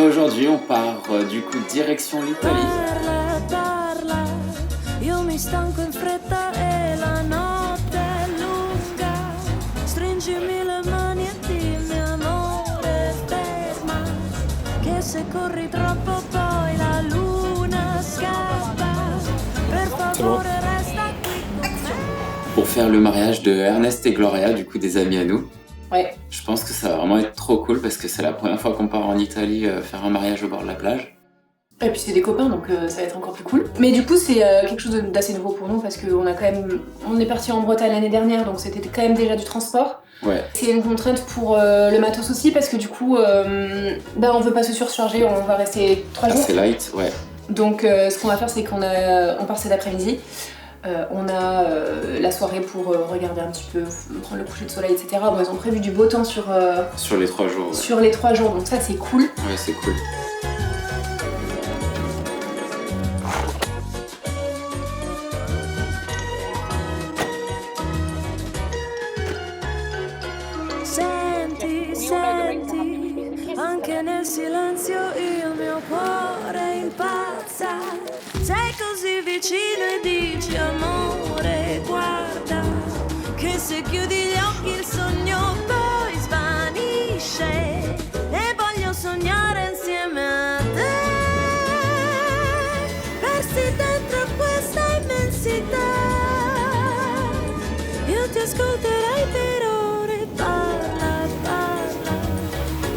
aujourd'hui, on part du coup direction l'Italie. Io mi stanco in fretta e la notte è lunga. Stringimi le mani e dimmi amore ferma, che se corri troppo poi la luna scappa. Per favore resta qui con me. Pour faire le mariage de Ernest et Gloria, du coup des amis à nous. Ouais. Je pense que ça va vraiment être trop cool parce que c'est la première fois qu'on part en Italie faire un mariage au bord de la plage. Et puis c'est des copains donc ça va être encore plus cool. Mais du coup c'est quelque chose d'assez nouveau pour nous parce qu'on a quand même... On est parti en Bretagne l'année dernière donc c'était quand même déjà du transport. Ouais. C'est une contrainte pour le matos aussi parce que du coup on veut pas se surcharger, on va rester 3 jours. C'est light, ouais. Donc ce qu'on va faire c'est qu'on part cet après-midi. On a la soirée pour regarder un petit peu, prendre le coucher de soleil, etc. Bon, ils ont prévu du beau temps sur les 3 jours. Ouais. Sur les 3 jours, donc ça c'est cool. Ouais, c'est cool. Senti, anche nel silenzio il mio cuore impazza. Sei così vicino e dici amore, guarda, che se chiudi gli occhi il sogno poi svanisce. E voglio sognare insieme a te, persi dentro questa immensità. Io ti ascolterai per ore, parla, parla.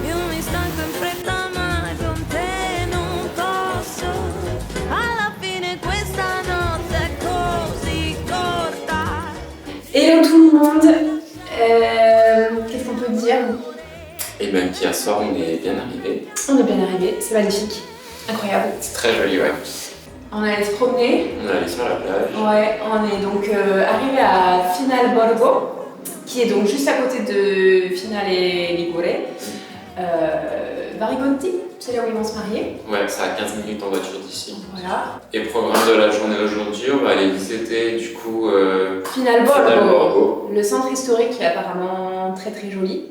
Io mi stanco in fretta ma con te non posso. Alla fine questa notte è così corta. Hello tout le monde, qu'est-ce qu'on peut dire? Et même qu'hier soir on est bien arrivé. On est bien arrivé, c'est magnifique, incroyable. C'est très joli, ouais. On est allé se promener. On est allé sur la plage. Ouais, on est donc arrivé à Finale Borgo, qui est donc juste à côté de Finale Ligure. Varigonti, c'est là où ils vont se marier. Ouais, c'est à 15 minutes en voiture d'ici. Voilà. Et programme de la journée aujourd'hui, on va aller visiter du coup Finale Finale Borgo, Borgo. le centre historique qui est apparemment très très joli.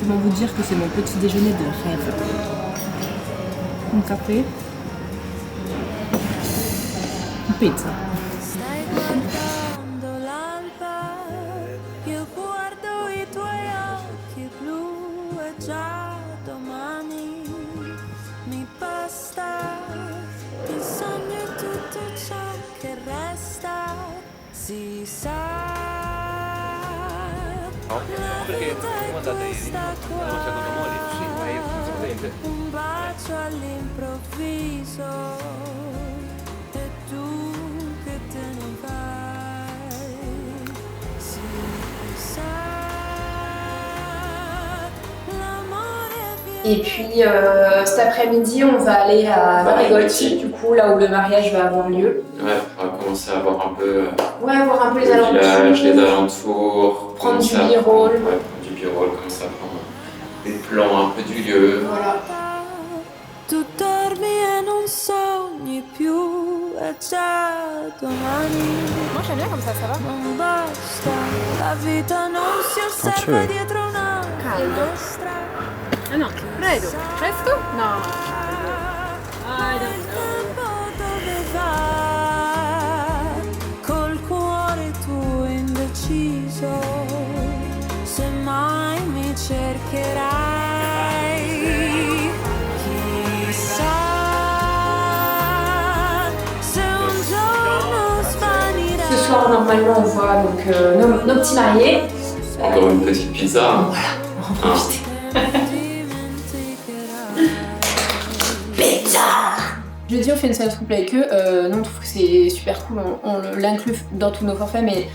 Comment vous dire que c'est mon petit déjeuner de rêve. Un café, une pizza. Stai guardando l'alba, io guardo i tuoi occhi blu e già domani mi basta. Il sogno è tutto ciò che resta, si sa. Perché come andate ieri? Secondo Mori? Sì, ma io assolutamente. Un bacio all'improvviso e tu che te ne vai, si sa, l'amore viene. Et puis cet après-midi, on va aller à Varigonti, du coup, là où le mariage va avoir lieu. Ouais, on va commencer à voir un peu Ouais, voir un peu les le village, les alentours. alentours. Prendre du commencer à b-roll. prendre- Ouais, prendre du b-roll, commencer à prendre des plans un peu du lieu. Voilà. Tu dormi e non sogni più, è già domani. Moi j'aime bien comme ça va. Non basta, la vita non si osserva dietro una finestra. Ah no, prego. Presto? No. I don't Il know. tempo dove va, col cuore tuo indeciso, se mai mi cercherai, chissà, se un giorno svanirei. Ce soir, normalement, on voit donc, nos petits mariés. Encore une petite pizza. On va en profiter. Jeudi, on fait une séance couple avec eux. Nous, on trouve que c'est super cool. On l'inclut dans tous nos forfaits, mais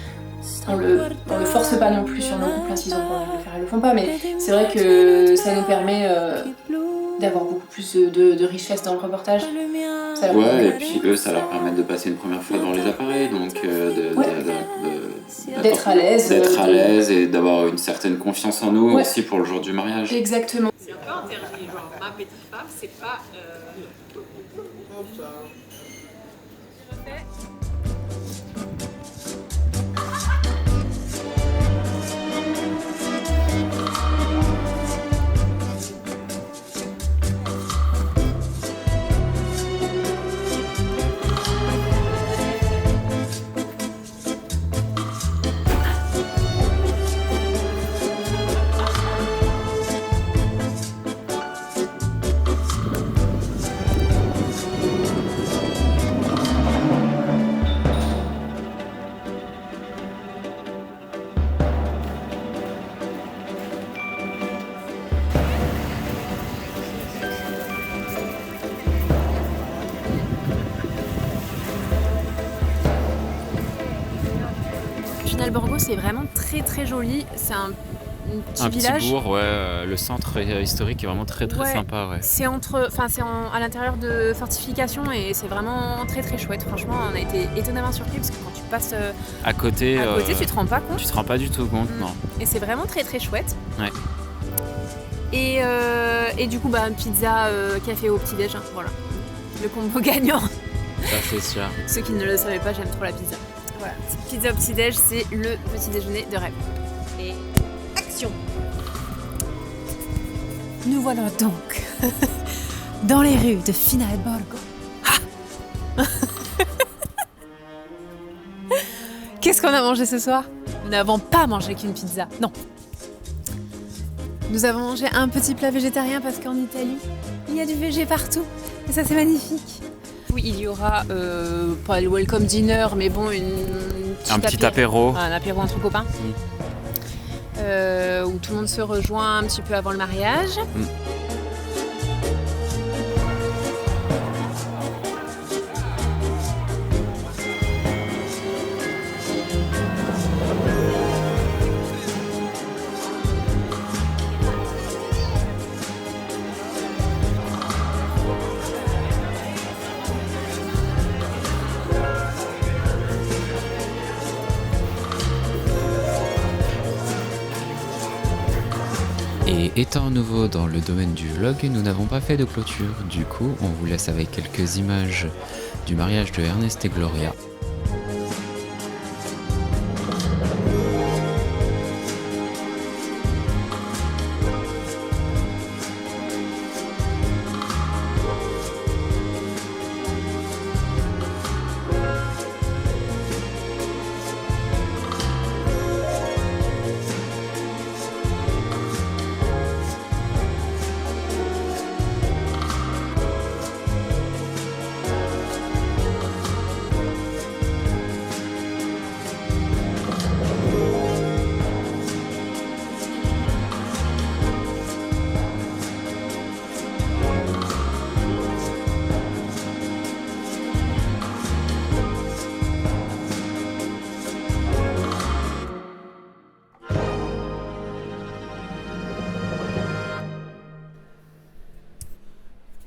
on le force pas non plus sur nos couples. S'ils ont pas envie de le faire, ils le font pas. Mais c'est vrai que ça nous permet d'avoir beaucoup plus de richesse dans le reportage. Ça leur Ouais, permet et puis eux, ça leur permet de passer une première fois dans les appareils, donc d'être à l'aise. D'être à l'aise et d'avoir une certaine confiance en nous Ouais. aussi pour le jour du mariage. Exactement. C'est un peu interdit, genre ma petite femme, c'est pas. Finalborgo, c'est vraiment très très joli. C'est un petit village. Petit bourg, ouais. Le centre historique est vraiment très Ouais. sympa, ouais. C'est à l'intérieur de fortifications et c'est vraiment très très chouette. Franchement, on a été étonnamment surpris parce que quand tu passes À côté, tu te rends pas compte. tu te rends pas du tout compte, non. Et c'est vraiment très très chouette. Ouais. Et du coup, pizza, café au petit-déj, hein, voilà. Le combo gagnant. Ça, c'est sûr. Ceux qui ne le savaient pas, j'aime trop la pizza. Voilà, pizza au petit-déj, c'est le petit déjeuner de rêve. Et action! Nous voilà donc dans les rues de Finalborgo. Ah. Qu'est-ce qu'on a mangé ce soir? Nous n'avons pas mangé qu'une pizza, non. Nous avons mangé un petit plat végétarien parce qu'en Italie, il y a du végé partout. Et ça, c'est magnifique. Oui, il y aura pas le welcome dinner, mais bon, Un petit apéro. Un apéro entre copains. Où tout le monde se rejoint un petit peu avant le mariage. Et étant nouveau dans le domaine du vlog, nous n'avons pas fait de clôture. Du coup, on vous laisse avec quelques images du mariage de Ernest et Gloria.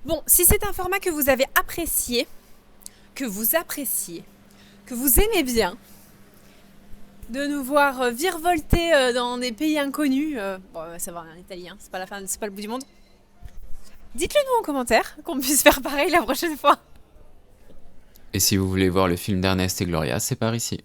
Bon, si c'est un format que vous avez apprécié, que vous aimez bien, de nous voir virevolter dans des pays inconnus, ça va en Italie, hein, c'est pas la fin, c'est pas le bout du monde. Dites-le nous en commentaire, qu'on puisse faire pareil la prochaine fois. Et si vous voulez voir le film d'Ernest et Gloria, c'est par ici.